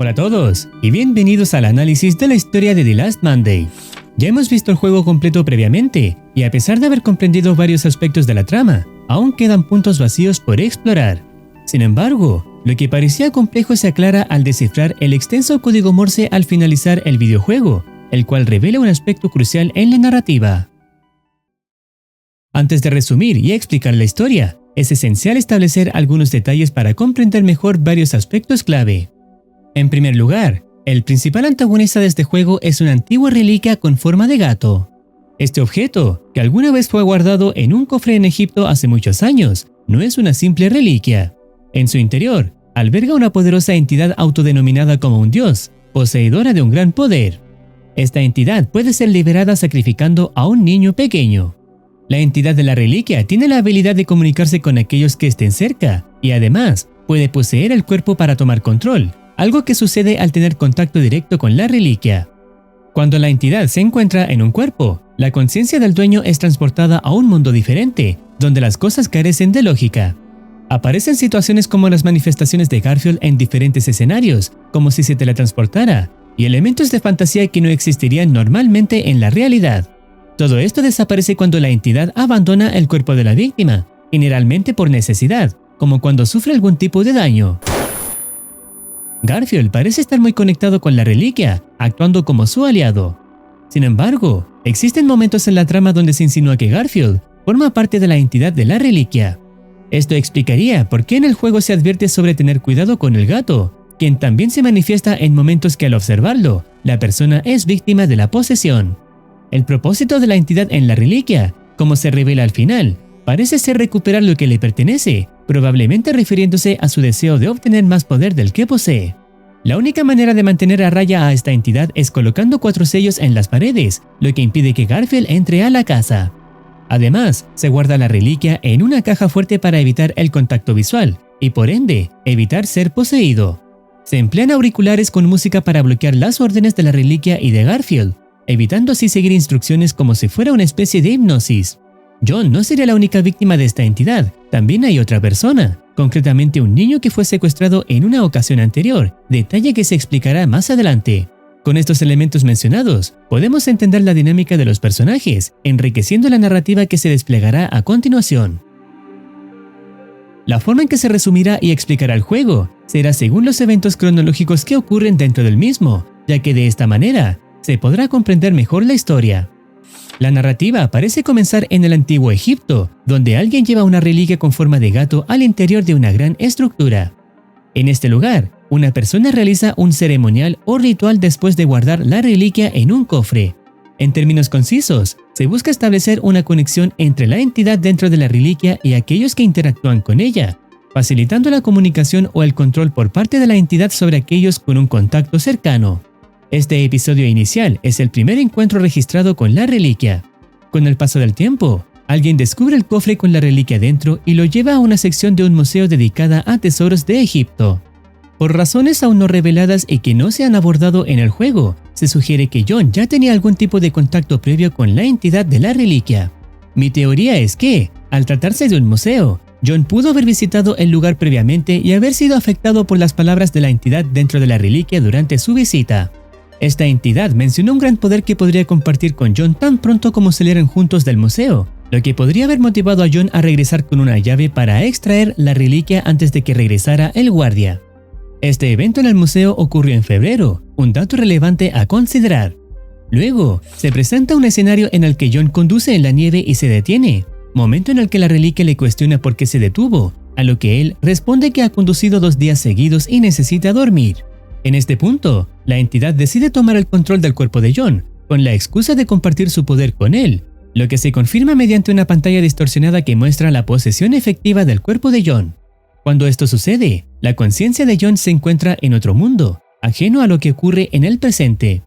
Hola a todos y bienvenidos al análisis de la historia de The Last Monday. Ya hemos visto el juego completo previamente y a pesar de haber comprendido varios aspectos de la trama, aún quedan puntos vacíos por explorar. Sin embargo, lo que parecía complejo se aclara al descifrar el extenso código Morse al finalizar el videojuego, el cual revela un aspecto crucial en la narrativa. Antes de resumir y explicar la historia, es esencial establecer algunos detalles para comprender mejor varios aspectos clave. En primer lugar, el principal antagonista de este juego es una antigua reliquia con forma de gato. Este objeto, que alguna vez fue guardado en un cofre en Egipto hace muchos años, no es una simple reliquia. En su interior, alberga una poderosa entidad autodenominada como un dios, poseedora de un gran poder. Esta entidad puede ser liberada sacrificando a un niño pequeño. La entidad de la reliquia tiene la habilidad de comunicarse con aquellos que estén cerca y además puede poseer el cuerpo para tomar control, algo que sucede al tener contacto directo con la reliquia. Cuando la entidad se encuentra en un cuerpo, la conciencia del dueño es transportada a un mundo diferente, donde las cosas carecen de lógica. Aparecen situaciones como las manifestaciones de Garfield en diferentes escenarios, como si se teletransportara, y elementos de fantasía que no existirían normalmente en la realidad. Todo esto desaparece cuando la entidad abandona el cuerpo de la víctima, generalmente por necesidad, como cuando sufre algún tipo de daño. Garfield parece estar muy conectado con la reliquia, actuando como su aliado. Sin embargo, existen momentos en la trama donde se insinúa que Garfield forma parte de la entidad de la reliquia. Esto explicaría por qué en el juego se advierte sobre tener cuidado con el gato, quien también se manifiesta en momentos que al observarlo, la persona es víctima de la posesión. El propósito de la entidad en la reliquia, como se revela al final, parece ser recuperar lo que le pertenece, probablemente refiriéndose a su deseo de obtener más poder del que posee. La única manera de mantener a raya a esta entidad es colocando 4 sellos en las paredes, lo que impide que Garfield entre a la casa. Además, se guarda la reliquia en una caja fuerte para evitar el contacto visual y por ende, evitar ser poseído. Se emplean auriculares con música para bloquear las órdenes de la reliquia y de Garfield, evitando así seguir instrucciones como si fuera una especie de hipnosis. John no sería la única víctima de esta entidad, también hay otra persona, concretamente un niño que fue secuestrado en una ocasión anterior, detalle que se explicará más adelante. Con estos elementos mencionados, podemos entender la dinámica de los personajes, enriqueciendo la narrativa que se desplegará a continuación. La forma en que se resumirá y explicará el juego será según los eventos cronológicos que ocurren dentro del mismo, ya que de esta manera se podrá comprender mejor la historia. La narrativa parece comenzar en el antiguo Egipto, donde alguien lleva una reliquia con forma de gato al interior de una gran estructura. En este lugar, una persona realiza un ceremonial o ritual después de guardar la reliquia en un cofre. En términos concisos, se busca establecer una conexión entre la entidad dentro de la reliquia y aquellos que interactúan con ella, facilitando la comunicación o el control por parte de la entidad sobre aquellos con un contacto cercano. Este episodio inicial es el primer encuentro registrado con la reliquia. Con el paso del tiempo, alguien descubre el cofre con la reliquia dentro y lo lleva a una sección de un museo dedicada a tesoros de Egipto. Por razones aún no reveladas y que no se han abordado en el juego, se sugiere que John ya tenía algún tipo de contacto previo con la entidad de la reliquia. Mi teoría es que, al tratarse de un museo, John pudo haber visitado el lugar previamente y haber sido afectado por las palabras de la entidad dentro de la reliquia durante su visita. Esta entidad mencionó un gran poder que podría compartir con John tan pronto como salieran juntos del museo, lo que podría haber motivado a John a regresar con una llave para extraer la reliquia antes de que regresara el guardia. Este evento en el museo ocurrió en febrero, un dato relevante a considerar. Luego, se presenta un escenario en el que John conduce en la nieve y se detiene, momento en el que la reliquia le cuestiona por qué se detuvo, a lo que él responde que ha conducido 2 días seguidos y necesita dormir. En este punto, la entidad decide tomar el control del cuerpo de John, con la excusa de compartir su poder con él, lo que se confirma mediante una pantalla distorsionada que muestra la posesión efectiva del cuerpo de John. Cuando esto sucede, la conciencia de John se encuentra en otro mundo, ajeno a lo que ocurre en el presente.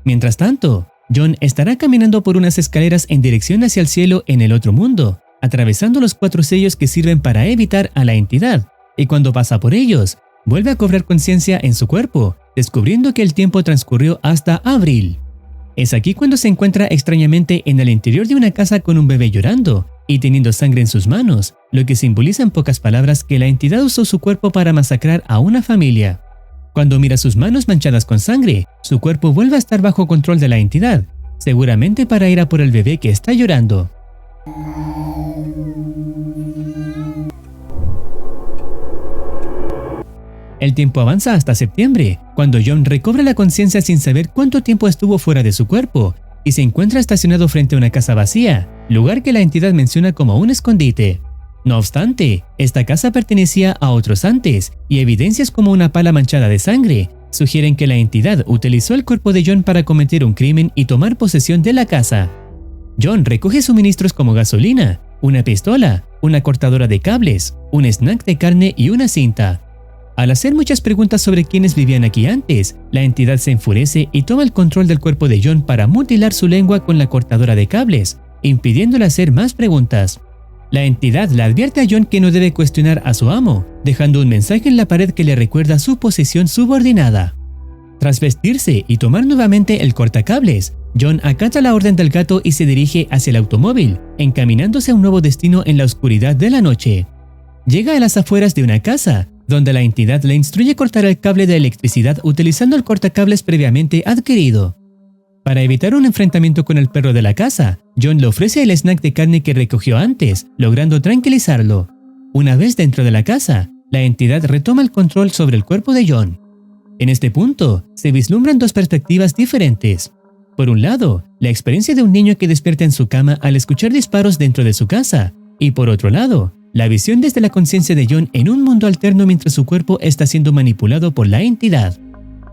Mientras tanto, John estará caminando por unas escaleras en dirección hacia el cielo en el otro mundo, atravesando los 4 sellos que sirven para evitar a la entidad, y cuando pasa por ellos, vuelve a cobrar conciencia en su cuerpo, descubriendo que el tiempo transcurrió hasta abril. Es aquí cuando se encuentra extrañamente en el interior de una casa con un bebé llorando y teniendo sangre en sus manos, lo que simboliza en pocas palabras que la entidad usó su cuerpo para masacrar a una familia. Cuando mira sus manos manchadas con sangre, su cuerpo vuelve a estar bajo control de la entidad, seguramente para ir a por el bebé que está llorando. El tiempo avanza hasta septiembre, cuando John recobra la conciencia sin saber cuánto tiempo estuvo fuera de su cuerpo y se encuentra estacionado frente a una casa vacía, lugar que la entidad menciona como un escondite. No obstante, esta casa pertenecía a otros antes y evidencias como una pala manchada de sangre sugieren que la entidad utilizó el cuerpo de John para cometer un crimen y tomar posesión de la casa. John recoge suministros como gasolina, una pistola, una cortadora de cables, un snack de carne y una cinta. Al hacer muchas preguntas sobre quiénes vivían aquí antes, la entidad se enfurece y toma el control del cuerpo de John para mutilar su lengua con la cortadora de cables, impidiéndole hacer más preguntas. La entidad le advierte a John que no debe cuestionar a su amo, dejando un mensaje en la pared que le recuerda su posición subordinada. Tras vestirse y tomar nuevamente el cortacables, John acata la orden del gato y se dirige hacia el automóvil, encaminándose a un nuevo destino en la oscuridad de la noche. Llega a las afueras de una casa, donde la entidad le instruye cortar el cable de electricidad utilizando el cortacables previamente adquirido. Para evitar un enfrentamiento con el perro de la casa, John le ofrece el snack de carne que recogió antes, logrando tranquilizarlo. Una vez dentro de la casa, la entidad retoma el control sobre el cuerpo de John. En este punto, se vislumbran dos perspectivas diferentes. Por un lado, la experiencia de un niño que despierta en su cama al escuchar disparos dentro de su casa, y por otro lado, la visión desde la conciencia de John en un mundo alterno mientras su cuerpo está siendo manipulado por la entidad.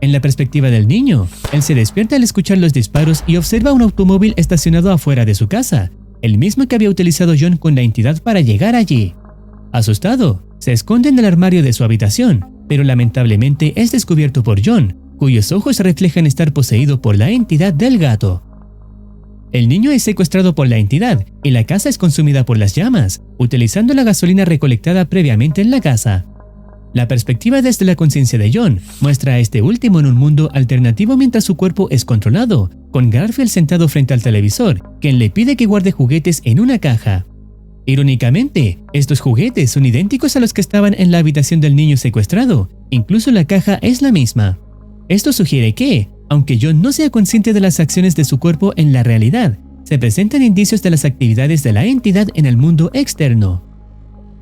En la perspectiva del niño, él se despierta al escuchar los disparos y observa un automóvil estacionado afuera de su casa, el mismo que había utilizado John con la entidad para llegar allí. Asustado, se esconde en el armario de su habitación, pero lamentablemente es descubierto por John, cuyos ojos reflejan estar poseído por la entidad del gato. El niño es secuestrado por la entidad y la casa es consumida por las llamas, utilizando la gasolina recolectada previamente en la casa. La perspectiva desde la conciencia de John muestra a este último en un mundo alternativo mientras su cuerpo es controlado, con Garfield sentado frente al televisor, quien le pide que guarde juguetes en una caja. Irónicamente, estos juguetes son idénticos a los que estaban en la habitación del niño secuestrado, incluso la caja es la misma. Esto sugiere que, aunque John no sea consciente de las acciones de su cuerpo en la realidad, se presentan indicios de las actividades de la entidad en el mundo externo.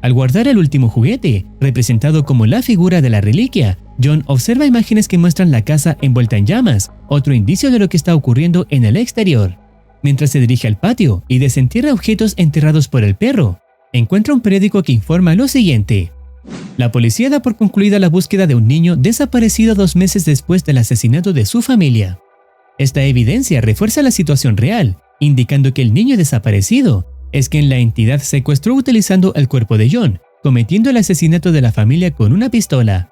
Al guardar el último juguete, representado como la figura de la reliquia, John observa imágenes que muestran la casa envuelta en llamas, otro indicio de lo que está ocurriendo en el exterior. Mientras se dirige al patio y desentierra objetos enterrados por el perro, encuentra un periódico que informa lo siguiente. La policía da por concluida la búsqueda de un niño desaparecido 2 meses después del asesinato de su familia. Esta evidencia refuerza la situación real, indicando que el niño desaparecido es quien la entidad secuestró utilizando el cuerpo de John, cometiendo el asesinato de la familia con una pistola.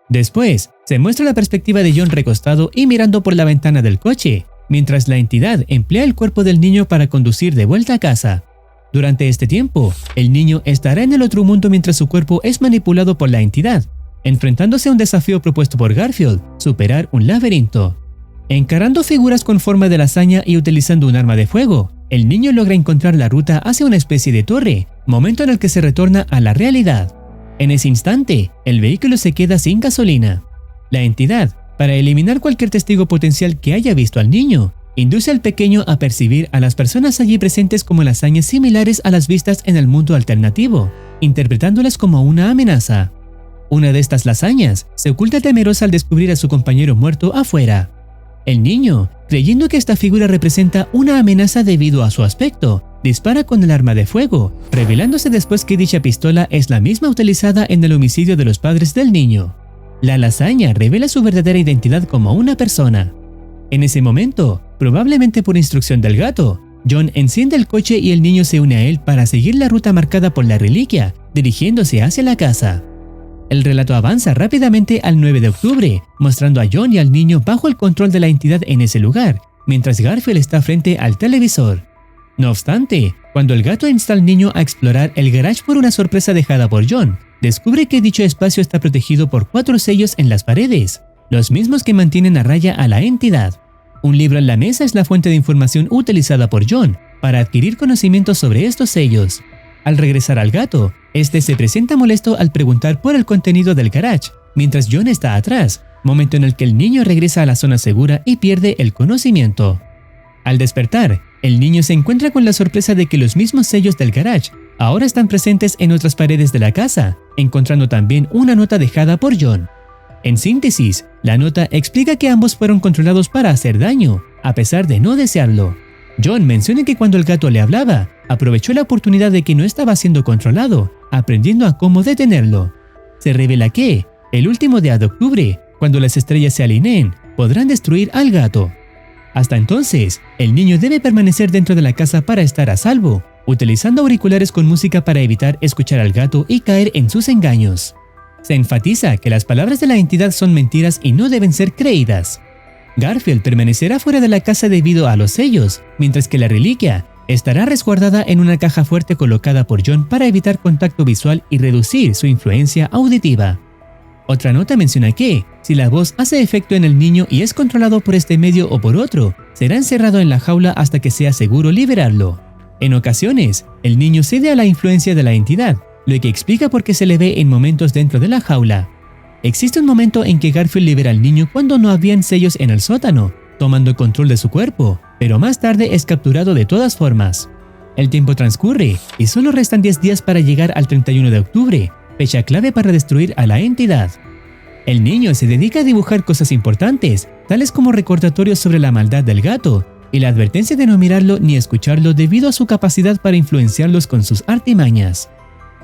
Después, se muestra la perspectiva de John recostado y mirando por la ventana del coche, mientras la entidad emplea el cuerpo del niño para conducir de vuelta a casa. Durante este tiempo, el niño estará en el otro mundo mientras su cuerpo es manipulado por la entidad, enfrentándose a un desafío propuesto por Garfield, superar un laberinto. Encarando figuras con forma de lasaña y utilizando un arma de fuego, el niño logra encontrar la ruta hacia una especie de torre, momento en el que se retorna a la realidad. En ese instante, el vehículo se queda sin gasolina. La entidad, para eliminar cualquier testigo potencial que haya visto al niño, induce al pequeño a percibir a las personas allí presentes como lasañas similares a las vistas en el mundo alternativo, interpretándolas como una amenaza. Una de estas lasañas se oculta temerosa al descubrir a su compañero muerto afuera. El niño, creyendo que esta figura representa una amenaza debido a su aspecto, dispara con el arma de fuego, revelándose después que dicha pistola es la misma utilizada en el homicidio de los padres del niño. La lasaña revela su verdadera identidad como una persona. En ese momento, probablemente por instrucción del gato, John enciende el coche y el niño se une a él para seguir la ruta marcada por la reliquia, dirigiéndose hacia la casa. El relato avanza rápidamente al 9 de octubre, mostrando a John y al niño bajo el control de la entidad en ese lugar, mientras Garfield está frente al televisor. No obstante, cuando el gato insta al niño a explorar el garage por una sorpresa dejada por John, descubre que dicho espacio está protegido por 4 sellos en las paredes, los mismos que mantienen a raya a la entidad. Un libro en la mesa es la fuente de información utilizada por John para adquirir conocimientos sobre estos sellos. Al regresar al gato, este se presenta molesto al preguntar por el contenido del garage, mientras John está atrás, momento en el que el niño regresa a la zona segura y pierde el conocimiento. Al despertar, el niño se encuentra con la sorpresa de que los mismos sellos del garage ahora están presentes en otras paredes de la casa, encontrando también una nota dejada por John. En síntesis, la nota explica que ambos fueron controlados para hacer daño, a pesar de no desearlo. John menciona que cuando el gato le hablaba, aprovechó la oportunidad de que no estaba siendo controlado, aprendiendo a cómo detenerlo. Se revela que, el último día de octubre, cuando las estrellas se alineen, podrán destruir al gato. Hasta entonces, el niño debe permanecer dentro de la casa para estar a salvo, utilizando auriculares con música para evitar escuchar al gato y caer en sus engaños. Se enfatiza que las palabras de la entidad son mentiras y no deben ser creídas. Garfield permanecerá fuera de la casa debido a los sellos, mientras que la reliquia estará resguardada en una caja fuerte colocada por John para evitar contacto visual y reducir su influencia auditiva. Otra nota menciona que, si la voz hace efecto en el niño y es controlado por este medio o por otro, será encerrado en la jaula hasta que sea seguro liberarlo. En ocasiones, el niño cede a la influencia de la entidad, lo que explica por qué se le ve en momentos dentro de la jaula. Existe un momento en que Garfield libera al niño cuando no habían sellos en el sótano, tomando control de su cuerpo, pero más tarde es capturado de todas formas. El tiempo transcurre y solo restan 10 días para llegar al 31 de octubre, fecha clave para destruir a la entidad. El niño se dedica a dibujar cosas importantes, tales como recordatorios sobre la maldad del gato y la advertencia de no mirarlo ni escucharlo debido a su capacidad para influenciarlos con sus artimañas.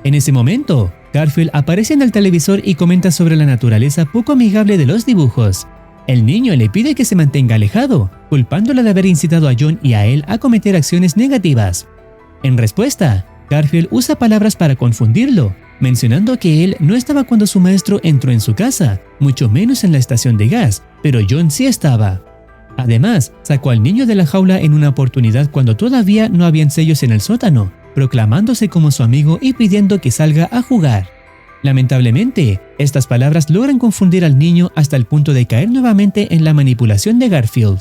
En ese momento, Garfield aparece en el televisor y comenta sobre la naturaleza poco amigable de los dibujos. El niño le pide que se mantenga alejado, culpándolo de haber incitado a John y a él a cometer acciones negativas. En respuesta, Garfield usa palabras para confundirlo, mencionando que él no estaba cuando su maestro entró en su casa, mucho menos en la estación de gas, pero John sí estaba. Además, sacó al niño de la jaula en una oportunidad cuando todavía no habían sellos en el sótano, proclamándose como su amigo y pidiendo que salga a jugar. Lamentablemente, estas palabras logran confundir al niño hasta el punto de caer nuevamente en la manipulación de Garfield.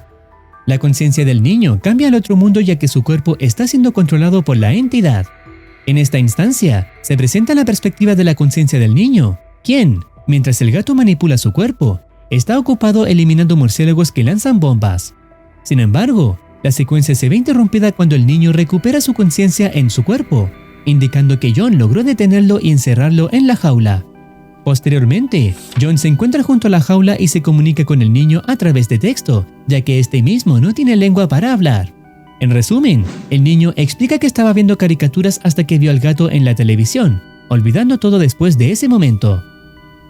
La conciencia del niño cambia al otro mundo ya que su cuerpo está siendo controlado por la entidad. En esta instancia, se presenta la perspectiva de la conciencia del niño, quien, mientras el gato manipula su cuerpo, está ocupado eliminando murciélagos que lanzan bombas. Sin embargo, la secuencia se ve interrumpida cuando el niño recupera su conciencia en su cuerpo, indicando que John logró detenerlo y encerrarlo en la jaula. Posteriormente, John se encuentra junto a la jaula y se comunica con el niño a través de texto, ya que este mismo no tiene lengua para hablar. En resumen, el niño explica que estaba viendo caricaturas hasta que vio al gato en la televisión, olvidando todo después de ese momento.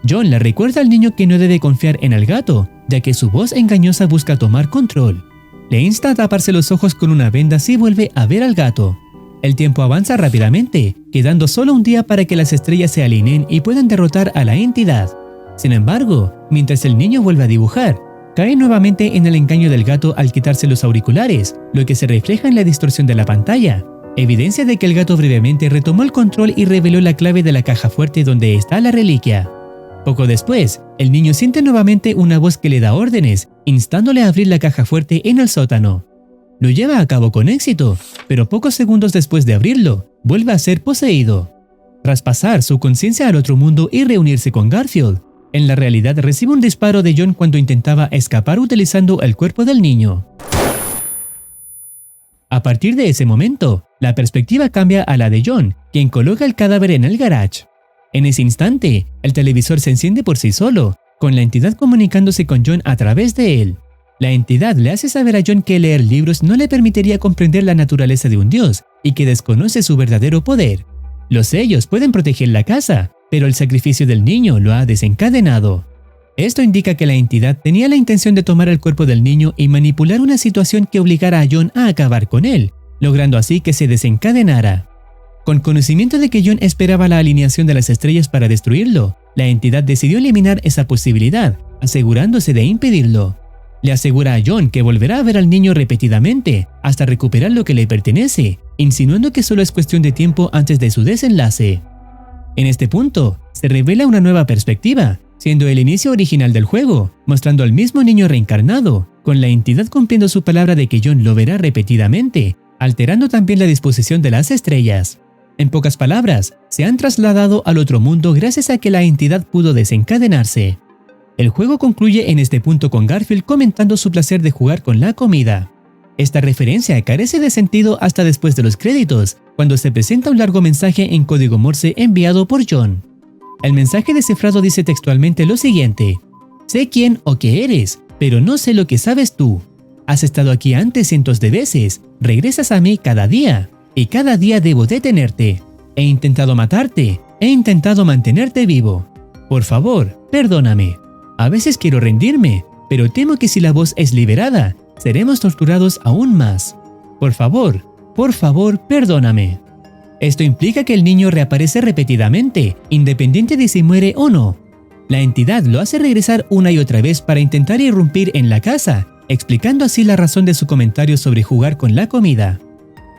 John le recuerda al niño que no debe confiar en el gato, ya que su voz engañosa busca tomar control. Le insta a taparse los ojos con una venda si vuelve a ver al gato. El tiempo avanza rápidamente, quedando solo un día para que las estrellas se alineen y puedan derrotar a la entidad. Sin embargo, mientras el niño vuelve a dibujar, cae nuevamente en el engaño del gato al quitarse los auriculares, lo que se refleja en la distorsión de la pantalla, evidencia de que el gato brevemente retomó el control y reveló la clave de la caja fuerte donde está la reliquia. Poco después, el niño siente nuevamente una voz que le da órdenes, instándole a abrir la caja fuerte en el sótano. Lo lleva a cabo con éxito, pero pocos segundos después de abrirlo, vuelve a ser poseído. Tras pasar su conciencia al otro mundo y reunirse con Garfield, en la realidad recibe un disparo de John cuando intentaba escapar utilizando el cuerpo del niño. A partir de ese momento, la perspectiva cambia a la de John, quien coloca el cadáver en el garage. En ese instante, el televisor se enciende por sí solo, con la entidad comunicándose con John a través de él. La entidad le hace saber a John que leer libros no le permitiría comprender la naturaleza de un dios y que desconoce su verdadero poder. Los sellos pueden proteger la casa, pero el sacrificio del niño lo ha desencadenado. Esto indica que la entidad tenía la intención de tomar el cuerpo del niño y manipular una situación que obligara a John a acabar con él, logrando así que se desencadenara. Con conocimiento de que John esperaba la alineación de las estrellas para destruirlo, la entidad decidió eliminar esa posibilidad, asegurándose de impedirlo. Le asegura a John que volverá a ver al niño repetidamente hasta recuperar lo que le pertenece, insinuando que solo es cuestión de tiempo antes de su desenlace. En este punto, se revela una nueva perspectiva, siendo el inicio original del juego, mostrando al mismo niño reencarnado, con la entidad cumpliendo su palabra de que John lo verá repetidamente, alterando también la disposición de las estrellas. En pocas palabras, se han trasladado al otro mundo gracias a que la entidad pudo desencadenarse. El juego concluye en este punto con Garfield comentando su placer de jugar con la comida. Esta referencia carece de sentido hasta después de los créditos, cuando se presenta un largo mensaje en código Morse enviado por John. El mensaje descifrado dice textualmente lo siguiente: sé quién o qué eres, pero no sé lo que sabes tú. Has estado aquí antes cientos de veces, regresas a mí cada día, y cada día debo detenerte. He intentado matarte, he intentado mantenerte vivo. Por favor, perdóname. A veces quiero rendirme, pero temo que si la voz es liberada, seremos torturados aún más. Por favor, perdóname. Esto implica que el niño reaparece repetidamente, independiente de si muere o no. La entidad lo hace regresar una y otra vez para intentar irrumpir en la casa, explicando así la razón de su comentario sobre jugar con la comida.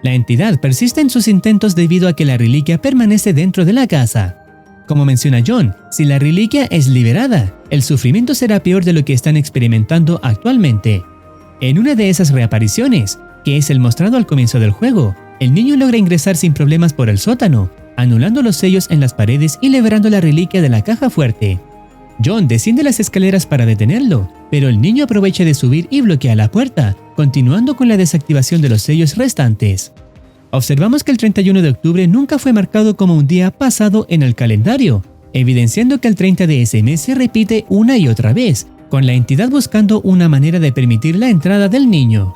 La entidad persiste en sus intentos debido a que la reliquia permanece dentro de la casa. Como menciona John, si la reliquia es liberada, el sufrimiento será peor de lo que están experimentando actualmente. En una de esas reapariciones, que es el mostrado al comienzo del juego, el niño logra ingresar sin problemas por el sótano, anulando los sellos en las paredes y liberando la reliquia de la caja fuerte. John desciende las escaleras para detenerlo, pero el niño aprovecha de subir y bloquea la puerta, continuando con la desactivación de los sellos restantes. Observamos que el 31 de octubre nunca fue marcado como un día pasado en el calendario, evidenciando que el 30 de ese mes se repite una y otra vez, con la entidad buscando una manera de permitir la entrada del niño.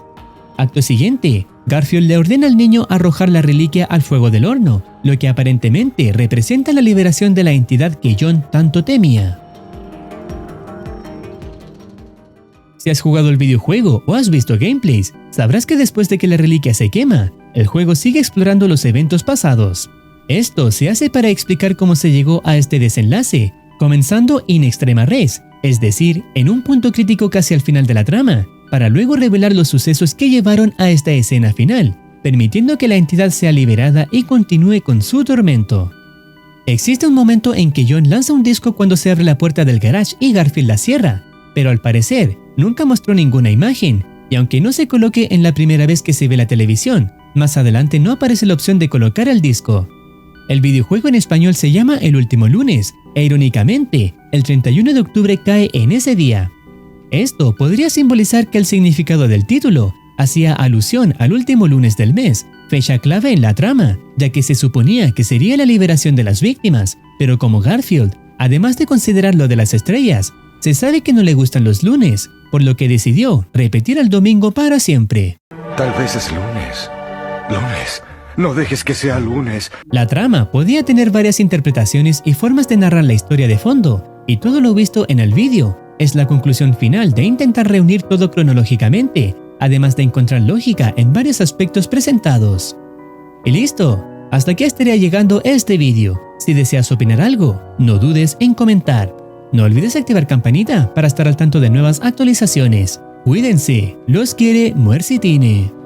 Acto siguiente, Garfield le ordena al niño arrojar la reliquia al fuego del horno, lo que aparentemente representa la liberación de la entidad que John tanto temía. Si has jugado el videojuego o has visto gameplays, sabrás que después de que la reliquia se quema, el juego sigue explorando los eventos pasados. Esto se hace para explicar cómo se llegó a este desenlace, comenzando in extrema res, es decir, en un punto crítico casi al final de la trama, para luego revelar los sucesos que llevaron a esta escena final, permitiendo que la entidad sea liberada y continúe con su tormento. Existe un momento en que John lanza un disco cuando se abre la puerta del garage y Garfield la cierra, pero al parecer nunca mostró ninguna imagen, y aunque no se coloque en la primera vez que se ve la televisión, más adelante no aparece la opción de colocar el disco. El videojuego en español se llama El Último Lunes, e irónicamente, el 31 de octubre cae en ese día. Esto podría simbolizar que el significado del título hacía alusión al último lunes del mes, fecha clave en la trama, ya que se suponía que sería la liberación de las víctimas, pero como Garfield, además de considerar lo de las estrellas, se sabe que no le gustan los lunes, por lo que decidió repetir el domingo para siempre. Tal vez es lunes. Lunes. No dejes que sea lunes. La trama podía tener varias interpretaciones y formas de narrar la historia de fondo, y todo lo visto en el vídeo es la conclusión final de intentar reunir todo cronológicamente, además de encontrar lógica en varios aspectos presentados. Y listo, hasta aquí estaría llegando este vídeo. Si deseas opinar algo, no dudes en comentar. No olvides activar campanita para estar al tanto de nuevas actualizaciones. Cuídense, los quiere Muercitine.